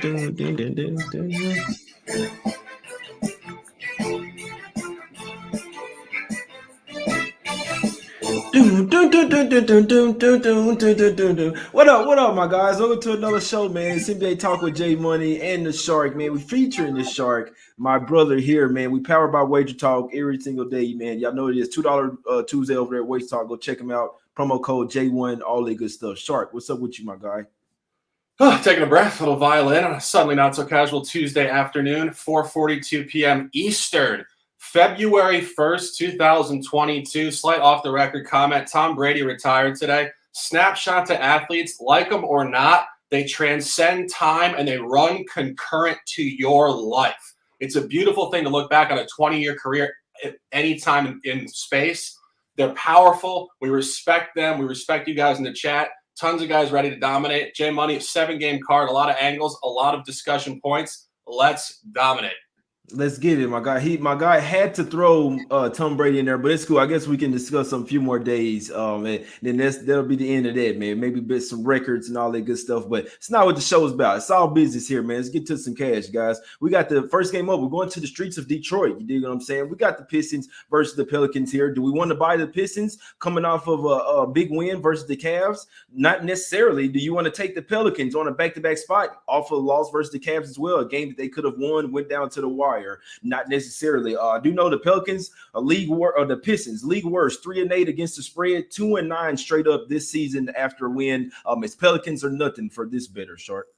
What up, my guys? Welcome to another show, man. It's NBA Talk with Jay Money and the Shark, man. We featuring the Shark, my brother here, man. We powered by Wager Talk every single day, man. Y'all know it is $2 Tuesday over there at Wager Talk. Go check them out. Promo code J1, all that good stuff. Shark, what's up with you, my guy? Taking a breath, a little violin on a suddenly not so casual Tuesday afternoon, 4:42 p.m. Eastern, February 1st, 2022. Slight off the record comment. Tom Brady retired today. Snapshot to athletes, like them or not, they transcend time and they run concurrent to your life. It's a beautiful thing to look back on a 20-year career at any time in space. They're powerful. We respect them. We respect you guys in the chat. Tons of guys ready to dominate. Jay Money, 7-game card, a lot of angles, a lot of discussion points. Let's dominate. Let's get it, my guy. My guy had to throw Tom Brady in there, but it's cool. I guess we can discuss a few more days. And then that'll be the end of that, man. Maybe bit some records and all that good stuff, but it's not what the show is about. It's all business here, man. Let's get to some cash, guys. We got the first game up. We're going to the streets of Detroit. You dig what I'm saying? We got the Pistons versus the Pelicans here. Do we want to buy the Pistons coming off of a big win versus the Cavs? Not necessarily. Do you want to take the Pelicans on a back-to-back spot off of a loss versus the Cavs as well? A game that they could have won, went down to the wire. Not necessarily. I do know the Pelicans, the Pistons, league worst, 3-8 against the spread, 2-9 straight up this season after a win. It's Pelicans or nothing for this better, Shark.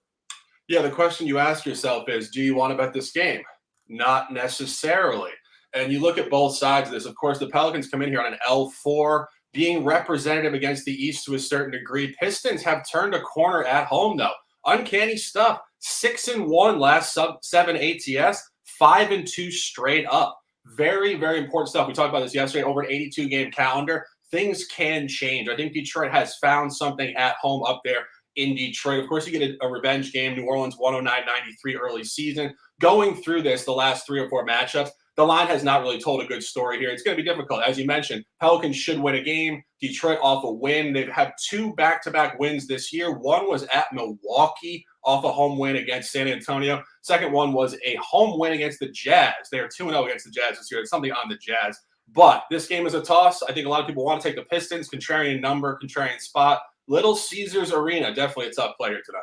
Yeah, the question you ask yourself is, do you want to bet this game? Not necessarily. And you look at both sides of this. Of course, the Pelicans come in here on an L4, being representative against the East to a certain degree. Pistons have turned a corner at home, though. Uncanny stuff. 6-1 last sub-7 ATS. 5-2 straight up. Very, very important stuff. We talked about this yesterday over an 82-game calendar. Things can change. I think Detroit has found something at home up there in Detroit. Of course, you get a revenge game. New Orleans 109-93 early season. Going through this, the last 3 or 4 matchups, the line has not really told a good story here. It's going to be difficult. As you mentioned, Pelicans should win a game. Detroit off a win. They've had 2 back-to-back wins this year. One was at Milwaukee off a home win against San Antonio. Second one was a home win against the Jazz. They are 2-0 against the Jazz this year. It's something on the Jazz. But this game is a toss. I think a lot of people want to take the Pistons. Contrarian number, contrarian spot. Little Caesars Arena, definitely a tough player tonight.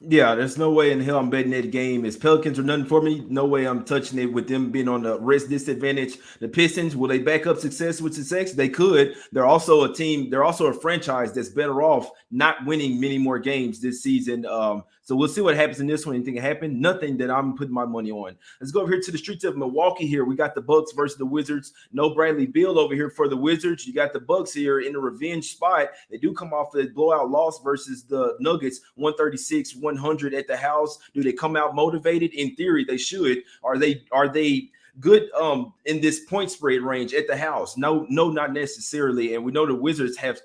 Yeah, there's no way in hell I'm betting that game. It's Pelicans or nothing for me. No way I'm touching it with them being on the rest disadvantage. The Pistons, will they back up success with success? They could. They're also a team. They're also a franchise that's better off not winning many more games this season. So we'll see what happens in this one. Anything happen? Nothing that I'm putting my money on. Let's go over here to the streets of Milwaukee here. We got the Bucks versus the Wizards. No Bradley Beal over here for the Wizards. You got the Bucks here in a revenge spot. They do come off a blowout loss versus the Nuggets, 136-100 at the house. Do they come out motivated? In theory, they should. Are they good in this point spread range at the house? No, not necessarily. And we know the Wizards has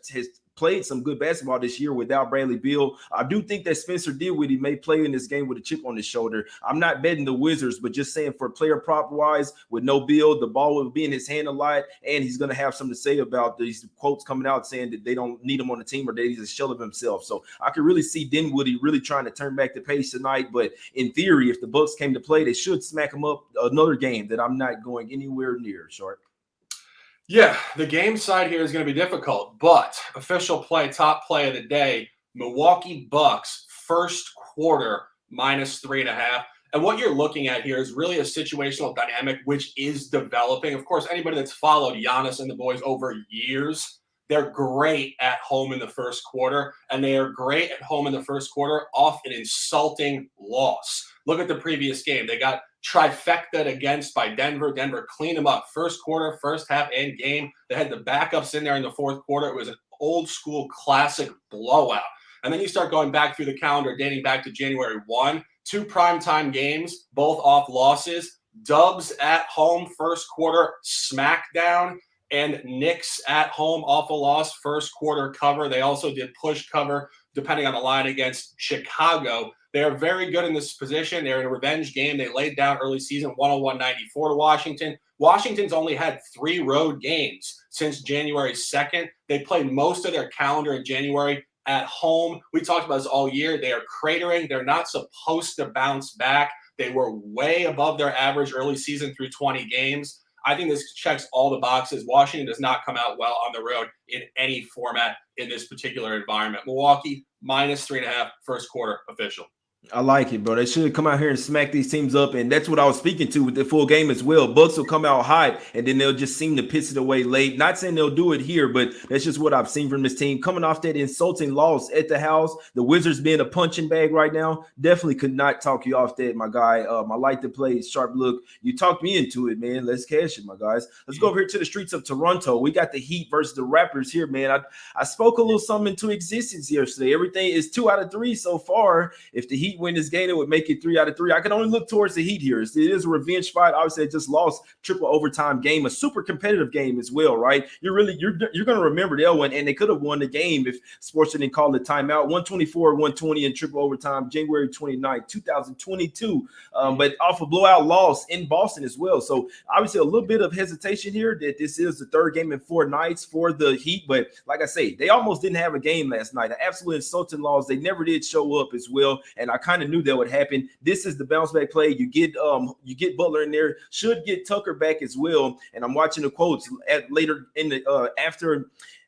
played some good basketball this year without Bradley Beal. I do think that Spencer Dinwiddie may play in this game with a chip on his shoulder. I'm not betting the Wizards, but just saying for player prop wise, with no Beal, the ball will be in his hand a lot, and he's going to have something to say about these quotes coming out saying that they don't need him on the team or that he's a shell of himself. So I could really see Dinwiddie really trying to turn back the pace tonight. But in theory, if the Bucks came to play, they should smack him up. Another game that I'm not going anywhere near, Shark. Yeah, the game side here is going to be difficult, but official play, top play of the day, Milwaukee Bucks, first quarter, -3.5. And what you're looking at here is really a situational dynamic, which is developing. Of course, anybody that's followed Giannis and the boys over years, they're great at home in the first quarter, and they are great at home in the first quarter off an insulting loss. Look at the previous game. They got trifecta against by Denver. Denver cleaned them up. First quarter, first half, and game. They had the backups in there in the fourth quarter. It was an old school classic blowout. And then you start going back through the calendar, dating back to January 1. 2 primetime games, both off losses. Dubs at home, first quarter, smackdown. And Knicks at home off a loss, first quarter cover. They also did push cover, depending on the line, against Chicago. They are very good in this position. They're in a revenge game. They laid down early season 101-94 to Washington. Washington's only had 3 road games since January 2nd. They played most of their calendar in January at home. We talked about this all year. They are cratering. They're not supposed to bounce back. They were way above their average early season through 20 games. I think this checks all the boxes. Washington does not come out well on the road in any format in this particular environment. Milwaukee, -3.5, first quarter official. I like it, bro. They should come out here and smack these teams up, and that's what I was speaking to with the full game as well. Bucks will come out hot, and then they'll just seem to piss it away late. Not saying they'll do it here, but that's just what I've seen from this team. Coming off that insulting loss at the house, the Wizards being a punching bag right now, definitely could not talk you off that, my guy. I like the play, sharp look. You talked me into it, man. Let's cash it, my guys. Let's go over here to the streets of Toronto. We got the Heat versus the Raptors here, man. I spoke a little something into existence yesterday. Everything is 2 out of 3 so far. If the Heat win this game, it would make it 3 out of 3. I can only look towards the Heat here. It is a revenge spot. Obviously, they just lost triple overtime game, a super competitive game as well, right? You're going to remember they'll win, and they could have won the game if sports didn't call the timeout. 124-120 in triple overtime, January 29th, 2022. But off a blowout loss in Boston as well. So obviously, a little bit of hesitation here that this is the third game in 4 nights for the Heat. But like I say, they almost didn't have a game last night. An absolute insulting loss. They never did show up as well, and I kind of knew that would happen. This is the bounce back play. You get Butler in there, should get Tucker back as well. And I'm watching the quotes later in the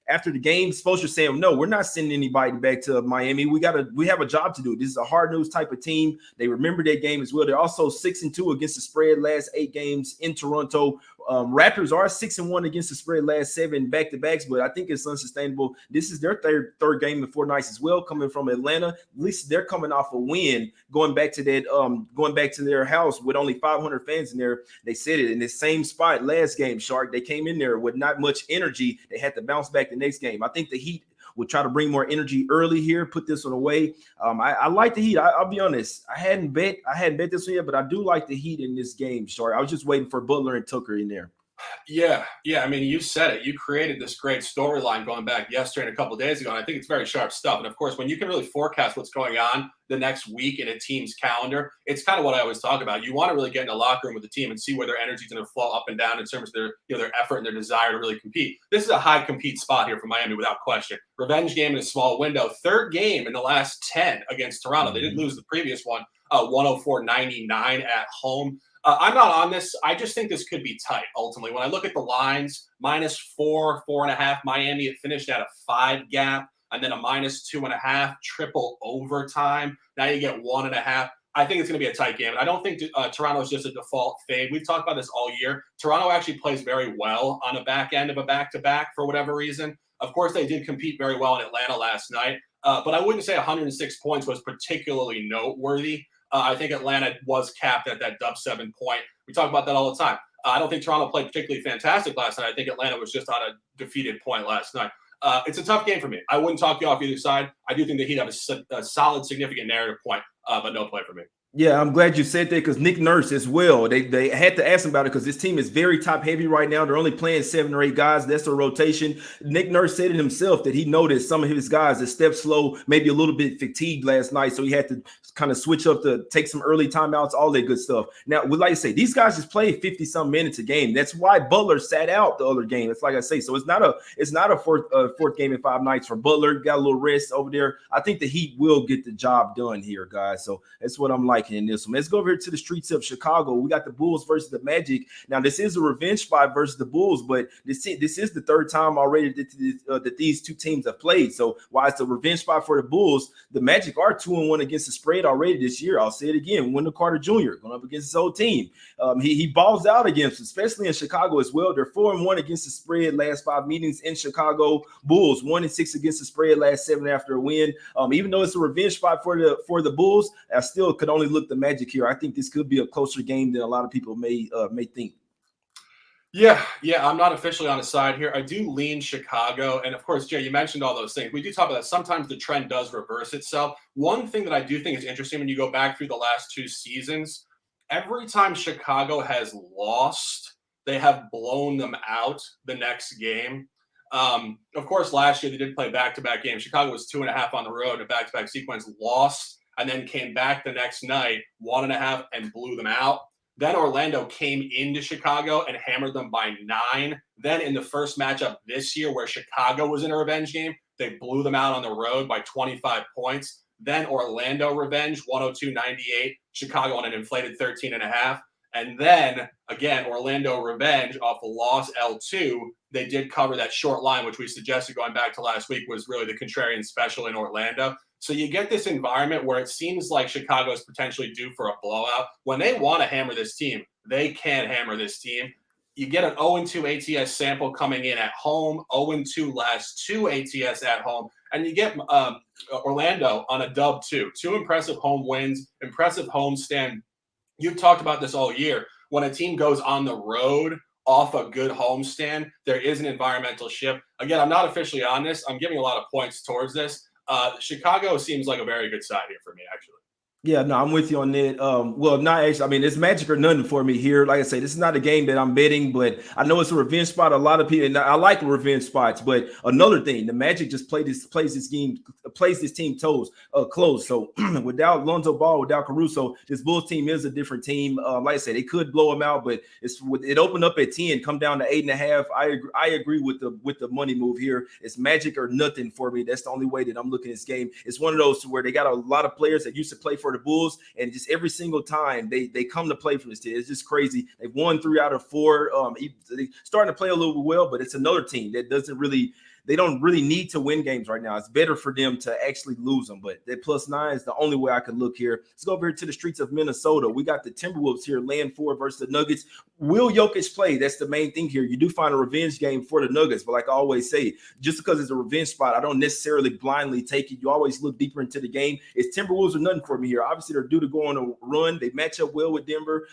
after the game. Spoelstra saying, no, we're not sending anybody back to Miami. We have a job to do. This is a hard-nosed type of team. They remember that game as well. They're also 6-2 against the spread last 8 games in Toronto. Raptors are 6-1 against the spread last 7 back-to-backs, but I think it's unsustainable. This is their third game in 4 nights as well, coming from Atlanta. At least they're coming off a win, going back to their house with only 500 fans in there. They said it in the same spot last game, Shark. They came in there with not much energy. They had to bounce back the next game. I think the Heat will try to bring more energy early here, put this one away. I like the Heat. I'll be honest. I hadn't bet this one yet, but I do like the Heat in this game, Short. I was just waiting for Butler and Tucker in there. Yeah. I mean, you said it. You created this great storyline going back yesterday and a couple of days ago, and I think it's very sharp stuff. And, of course, when you can really forecast what's going on the next week in a team's calendar, it's kind of what I always talk about. You want to really get in the locker room with the team and see where their energy is going to flow up and down in terms of their effort and their desire to really compete. This is a high compete spot here for Miami without question. Revenge game in a small window. 3rd game in the last 10 against Toronto. They did lose the previous one, 104-99 at home. I'm not on this. I just think this could be tight, ultimately. When I look at the lines, -4, 4.5, Miami, it finished at a 5 gap, and then a -2.5, triple overtime. Now you get 1.5. I think it's going to be a tight game. And I don't think Toronto is just a default fade. We've talked about this all year. Toronto actually plays very well on the back end of a back-to-back for whatever reason. Of course, they did compete very well in Atlanta last night, but I wouldn't say 106 points was particularly noteworthy. I think Atlanta was capped at that dub-7 point. We talk about that all the time. I don't think Toronto played particularly fantastic last night. I think Atlanta was just on a defeated point last night. It's a tough game for me. I wouldn't talk you off either side. I do think the Heat have a solid, significant narrative point, but no play for me. Yeah, I'm glad you said that because Nick Nurse as well. They had to ask him about it because this team is very top heavy right now. They're only playing 7 or 8 guys. That's a rotation. Nick Nurse said it himself that he noticed some of his guys that stepped slow, maybe a little bit fatigued last night. So he had to kind of switch up to take some early timeouts, all that good stuff. Now, like I say, these guys just play 50-some minutes a game. That's why Butler sat out the other game. It's like I say. So it's not a fourth game in 5 nights for Butler. Got a little rest over there. I think the Heat will get the job done here, guys. So that's what I'm liking in this one. Let's go over here to the streets of Chicago. We got the Bulls versus the Magic. Now, this is a revenge spot versus the Bulls, but this is the 3rd time already that these 2 teams have played. So while it's a revenge spot for the Bulls, the Magic are 2-1 against the spread already this year. I'll say it again. Wendell Carter Jr. going up against his old team. He balls out against them, especially in Chicago as well. They're 4-1 against the spread last 5 meetings in Chicago. Bulls 1-6 against the spread last 7 after a win. Even though it's a revenge spot for the Bulls, I still could only look the Magic here. I think this could be a closer game than a lot of people may think. Yeah, I'm not officially on a side here. I do lean Chicago. And of course, Jay, you mentioned all those things. We do talk about that. Sometimes the trend does reverse itself. One thing that I do think is interesting when you go back through the last 2 seasons, every time Chicago has lost, they have blown them out the next game. Of course, last year they did play back-to-back games. Chicago was 2.5 on the road, a back-to-back sequence, lost, and then came back the next night, 1.5, and blew them out. Then Orlando came into Chicago and hammered them by 9. Then in the first matchup this year where Chicago was in a revenge game, They blew them out on the road by 25 points. Then Orlando revenge, 102-98. Chicago on an inflated 13.5. And then, again, Orlando revenge off a loss L2. They did cover that short line, which we suggested going back to last week was really the contrarian special in Orlando. So you get this environment where it seems like Chicago is potentially due for a blowout. When they want to hammer this team, they can hammer this team. You get an 0-2 ATS sample coming in at home, 0-2 last 2 ATS at home, and you get Orlando on a dub too. 2 impressive home wins, impressive homestand. You've talked about this all year. When a team goes on the road off a good homestand, there is an environmental shift. Again, I'm not officially on this. I'm giving a lot of points towards this. Chicago seems like a very good side here for me, actually. Yeah, no, I'm with you on that. Well, not actually. I mean, it's magic or nothing for me here. Like I say, this is not a game that I'm betting, but I know it's a revenge spot. A lot of people, and I like revenge spots. But another thing, the Magic just plays this team close. So without Lonzo Ball, without Caruso, this Bulls team is a different team. Like I said, they could blow them out, but it opened up at 10, come down to 8.5. I agree with the money move here. It's magic or nothing for me. That's the only way that I'm looking at this game. It's one of those where they got a lot of players that used to play for the Bulls, and just every single time they come to play for this team. It's just crazy. They've won 3 out of 4. They're starting to play a little bit well, but it's another team that they don't really need to win games right now. It's better for them to actually lose them. But that +9 is the only way I could look here. Let's go over here to the streets of Minnesota. We got the Timberwolves here, laying 4 versus the Nuggets. Will Jokic play? That's the main thing here. You do find a revenge game for the Nuggets, but like I always say, just because it's a revenge spot, I don't necessarily blindly take it. You always look deeper into the game. It's Timberwolves or nothing for me here. Obviously, they're due to go on a run. They match up well with Denver.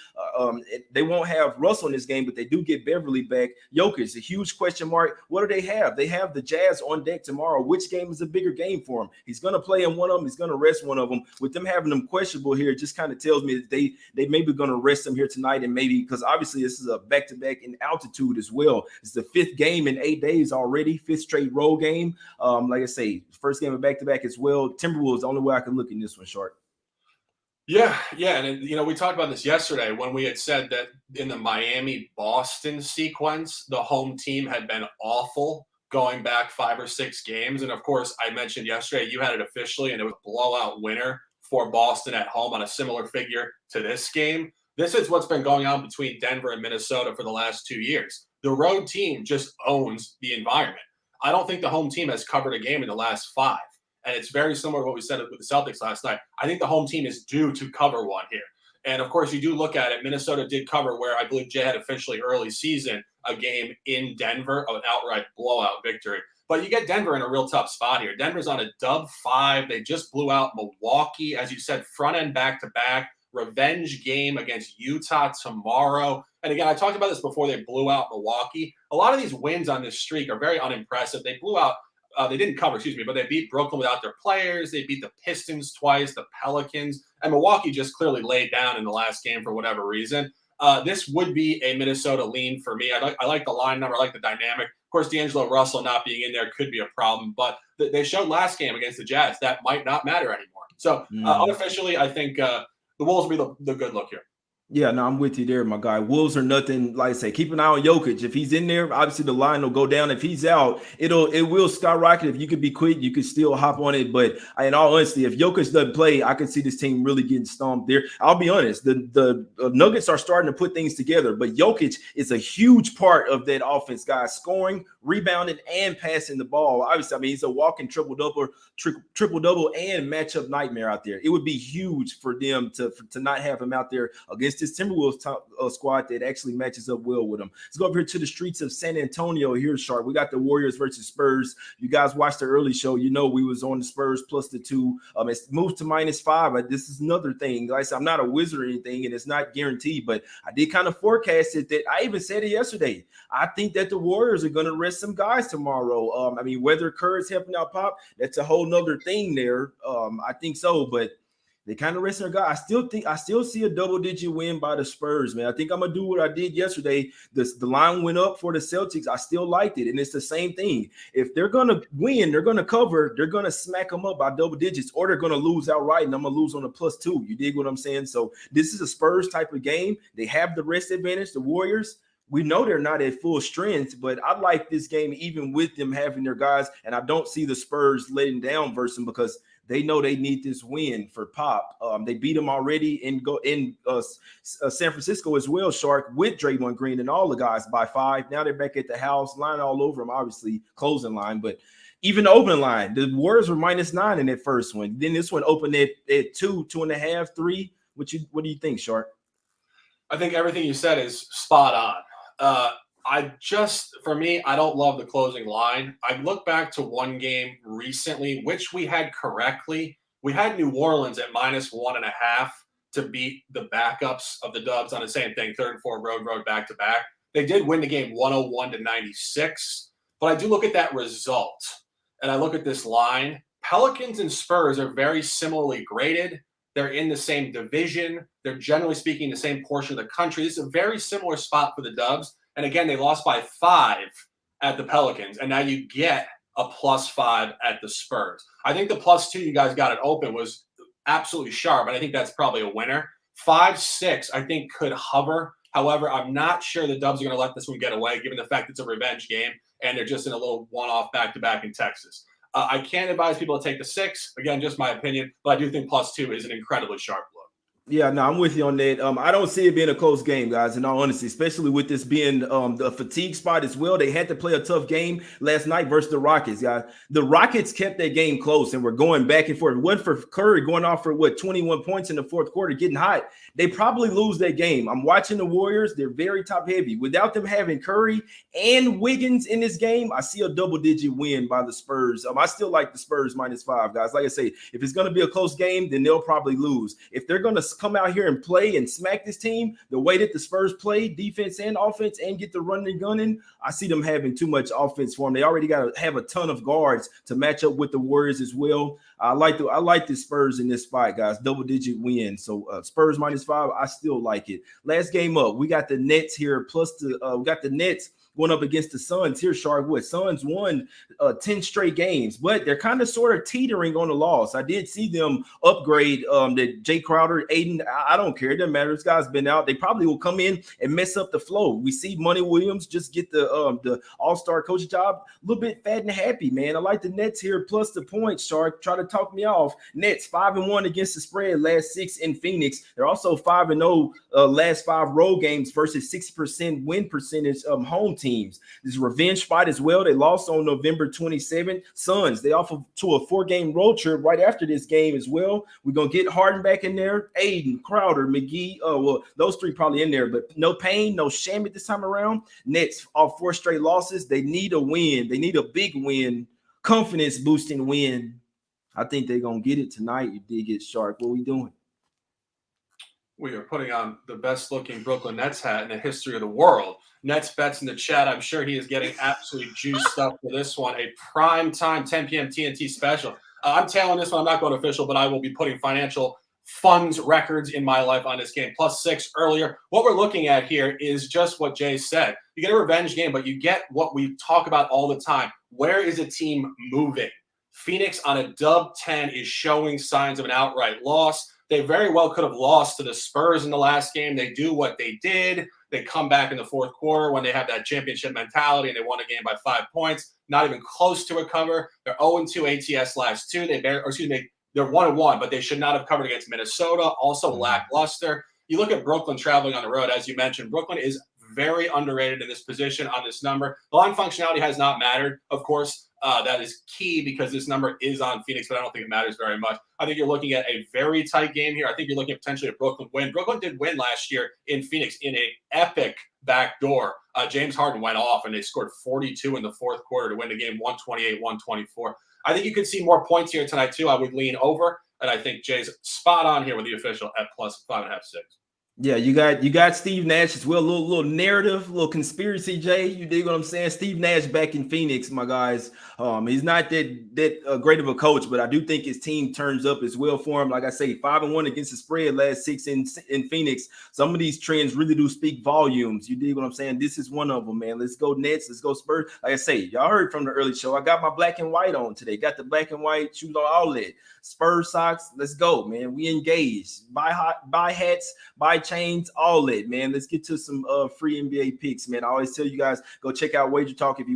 They won't have Russell in this game, but they do get Beverly back. Jokic, a huge question mark. What do they have? They have the Jazz on deck tomorrow. Which game is a bigger game for him? He's going to play in one of them. He's going to rest one of them. With them having them questionable here, it just kind of tells me that they may be going to rest them here tonight, and maybe because obviously this is a back-to-back in altitude as well. It's the 5th game in 8 days already, 5th straight road game. Like I say, first game of back-to-back as well. Timberwolves, the only way I can look in this one, Shark. Yeah, and we talked about this yesterday when we had said that in the Miami-Boston sequence, the home team had been awful going back 5 or 6 games. And of course, I mentioned yesterday you had it officially, and it was a blowout winner for Boston at home on a similar figure to this game. This is what's been going on between Denver and Minnesota for the last 2 years. The road team just owns the environment. I don't think the home team has covered a game in the last 5. And it's very similar to what we said with the Celtics last night. I think the home team is due to cover one here. And of course, you do look at it. Minnesota did cover where I believe Jay had officially early season a game in Denver of an outright blowout victory. But you get Denver in a real tough spot here. Denver's on a dub 5. They just blew out Milwaukee, as you said, front end back-to-back. Revenge game against Utah tomorrow. And again, I talked about this before they blew out Milwaukee. A lot of these wins on this streak are very unimpressive. They blew out they didn't cover, but they beat Brooklyn without their players. They beat the Pistons twice, the Pelicans, and Milwaukee just clearly laid down in the last game for whatever reason. This would be a Minnesota lean for me. I like the line number. I like the dynamic. Of course, D'Angelo Russell not being in there could be a problem, but they showed last game against the Jazz that might not matter anymore. So unofficially, I think the Wolves will be the good look here. Yeah, no, I'm with you there, my guy. Wolves are nothing. Like I say, keep an eye on Jokic. If he's in there, obviously the line will go down. If he's out, it will skyrocket. If you could be quick, you could still hop on it. But in all honesty, if Jokic doesn't play, I can see this team really getting stomped there. I'll be honest, the Nuggets are starting to put things together, but Jokic is a huge part of that offense, guys. Scoring, rebounding, and passing the ball. Obviously, I mean, he's a walking triple-double and matchup nightmare out there. It would be huge for them to not have him out there against this Timberwolves squad that actually matches up well with them. Let's go over here to the streets of San Antonio here, Sharp. We got the Warriors versus Spurs. You guys watched the early show. You know we was on the Spurs plus the 2. It's moved to -5. But this is another thing. Like I said, I'm not a wizard or anything, and it's not guaranteed, but I did kind of forecast it that I even said it yesterday. I think that the Warriors are going to rest some guys tomorrow. I mean, whether Kerr is helping out Pop, that's a whole nother thing there. I think so, but they kind of rest their guy. I still see a double-digit win by the Spurs, man. I think I'm gonna do what I did yesterday. The line went up for the Celtics. I still liked it, and it's the same thing. If they're gonna win, they're gonna cover. They're gonna smack them up by double digits, or they're gonna lose outright, and I'm gonna lose on a +2. You dig what I'm saying? So this is a Spurs type of game. They have the rest advantage. The Warriors, we know they're not at full strength, but I like this game even with them having their guys, and I don't see the Spurs letting down versus them because they know they need this win for Pop. They beat them already in San Francisco as well, Shark, with Draymond Green and all the guys by 5. Now they're back at the house, line all over them, obviously closing line, but even the open line, the Warriors were -9 in that first one. Then this one opened at 2, 2.5, 3. What do you think, Shark? I think everything you said is spot on. For me, I don't love the closing line. I look back to one game recently, which we had correctly. We had New Orleans at -1.5 to beat the backups of the Dubs on the same thing, 3rd and 4th road back to back. They did win the game 101-96, but I do look at that result and I look at this line. Pelicans and Spurs are very similarly graded. They're in the same division. They're generally speaking the same portion of the country. This is a very similar spot for the Dubs. And again, they lost by 5 at the Pelicans. And now you get a +5 at the Spurs. I think the +2 you guys got it open was absolutely sharp. And I think that's probably a winner. 5-6, I think, could hover. However, I'm not sure the Dubs are going to let this one get away, given the fact it's a revenge game and they're just in a little one-off back-to-back in Texas. I can't advise people to take the 6. Again, just my opinion, but I do think +2 is an incredibly sharp look. Yeah, no, I'm with you on that. I don't see it being a close game, guys, in all honesty, especially with this being the fatigue spot as well. They had to play a tough game last night versus the Rockets, guys. The Rockets kept that game close and were going back and forth. One for Curry going off for 21 points in the fourth quarter, getting hot. They probably lose that game. I'm watching the Warriors. They're very top heavy. Without them having Curry and Wiggins in this game, I see a double-digit win by the Spurs. I still like the Spurs -5, guys. Like I say, if it's going to be a close game, then they'll probably lose. If they're going to come out here and play and smack this team the way that the Spurs play, defense and offense, and get the running and gunning, I see them having too much offense for them. They already got to have a ton of guards to match up with the Warriors as well. I like the Spurs in this spot, guys. Double-digit win. So Spurs -5, I still like it. Last game up, we got the Nets here, plus we got the Nets going up against the Suns here, Sharkwood. Suns won 10 straight games, but they're kind of sort of teetering on the loss. I did see them upgrade the Jay Crowder, Aiden. I don't care. It doesn't matter. This guy's been out. They probably will come in and mess up the flow. We see Money Williams just get the all-star coaching job. A little bit fat and happy, man. I like the Nets here, plus the points, Shark. Try to talk me off. Nets 5-1 against the spread, last 6 in Phoenix. They're also 5-0 last 5 road games versus 60% win percentage home teams. This revenge spot as well. They lost on November 27th. Suns, they offer to a 4-game road trip right after this game as well. We're going to get Harden back in there. Aiden, Crowder, McGee. Well, those 3 probably in there, but no Payne, no Shamit this time around. Nets off 4 straight losses. They need a win. They need a big win, confidence boosting win. I think they're going to get it tonight. You dig it, Shark. What are we doing? We are putting on the best looking Brooklyn Nets hat in the history of the world. Nets bets in the chat. I'm sure he is getting absolutely juiced up for this one. A prime time 10 p.m. TNT special. I'm tailing this one. I'm not going official, but I will be putting financial funds records in my life on this game. +6 earlier. What we're looking at here is just what Jay said. You get a revenge game, but you get what we talk about all the time. Where is a team moving? Phoenix on a dub 10 is showing signs of an outright loss. They very well could have lost to the Spurs in the last game. They do what they did. They come back in the fourth quarter when they have that championship mentality, and they won a game by 5 points. Not even close to a cover. They're 0-2 ATS last 2. They're 1-1, but they should not have covered against Minnesota. Also lackluster. You look at Brooklyn traveling on the road, as you mentioned. Brooklyn is very underrated in this position on this number. The line functionality has not mattered, of course. That is key because this number is on Phoenix, but I don't think it matters very much. I think you're looking at a very tight game here. I think you're looking at potentially a Brooklyn win. Brooklyn did win last year in Phoenix in an epic backdoor. James Harden went off, and they scored 42 in the fourth quarter to win the game 128-124. I think you could see more points here tonight, too. I would lean over, and I think Jay's spot on here with the official at +5.5, 6. Yeah, you got Steve Nash as well. A little narrative, a little conspiracy, Jay. You dig what I'm saying? Steve Nash back in Phoenix, my guys. He's not that great of a coach, but I do think his team turns up as well for him. Like I say, 5-1 against the spread, last 6 in Phoenix. Some of these trends really do speak volumes. You dig what I'm saying? This is one of them, man. Let's go Nets. Let's go Spurs. Like I say, y'all heard from the early show. I got my black and white on today. Got the black and white shoes on, all that. Spurs socks. Let's go, man. We engaged. Buy hats, buy chains, all that, man. Let's get to some free NBA picks, man. I always tell you guys, go check out Wager Talk if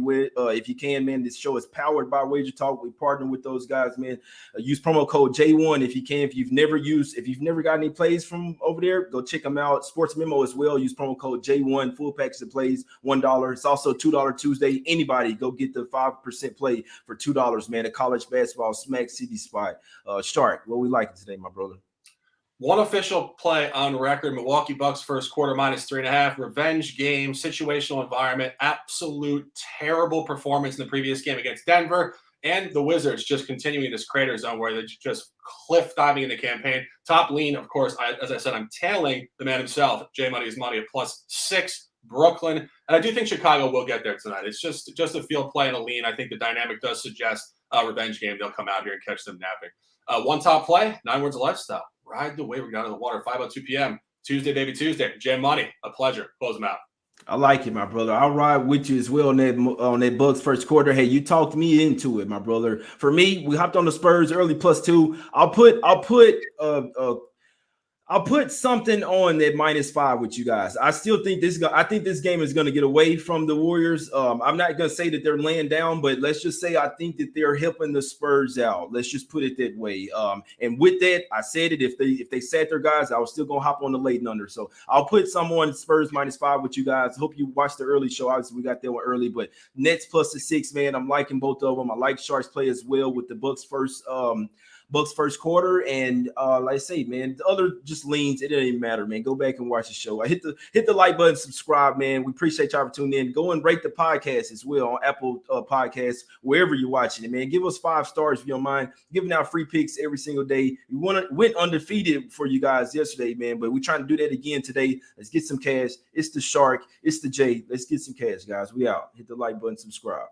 you can, man. This show is powered by Wager Talk. We partner with those guys, man. Use promo code J1 if you can. If you've never got any plays from over there, go check them out. Sports Memo as well. Use promo code J1. Full package of plays, $1. It's also $2 Tuesday. Anybody go get the 5% play for $2, man. A college basketball smack city spot. Shark, what we liking today, my brother? One official play on record: Milwaukee Bucks first quarter -3.5. Revenge game, situational environment, absolute terrible performance in the previous game against Denver. And the Wizards just continuing this crater zone where they're just cliff diving in the campaign. Top lean, of course, as I said, I'm tailing the man himself, J Money is money at +6. Brooklyn, and I do think Chicago will get there tonight. It's just a field play and a lean. I think the dynamic does suggest a revenge game. They'll come out here and catch them napping. One top play, 9 words of lifestyle. Ride the wave down to the water, 5:02 p.m. Tuesday, baby Tuesday. J Money, a pleasure. Close them out. I like it, my brother. I'll ride with you as well on that Bucks first quarter. Hey, you talked me into it, my brother. For me, we hopped on the Spurs early +2. I'll put something on that -5 with you guys. I still think I think this game is going to get away from the Warriors. I'm not going to say that they're laying down, but let's just say I think that they're helping the Spurs out. Let's just put it that way. And with that, I said it. If they sat their guys, I was still going to hop on the late and under. So I'll put some on Spurs -5 with you guys. Hope you watched the early show. Obviously, we got that one early, but Nets +6, man. I'm liking both of them. I like Sharks play as well with the Bucks first quarter, and like I say, man, the other just leans. It doesn't even matter, man. Go back and watch the show. I hit the like button, subscribe, man. We appreciate y'all for tuning in. Go and rate the podcast as well on Apple Podcasts, wherever you're watching it, man. Give us 5 stars if you don't mind. Giving out free picks every single day. We went undefeated for you guys yesterday, man, but we're trying to do that again today. Let's get some cash. It's the Shark. It's the J. Let's get some cash, guys. We out. Hit the like button, subscribe.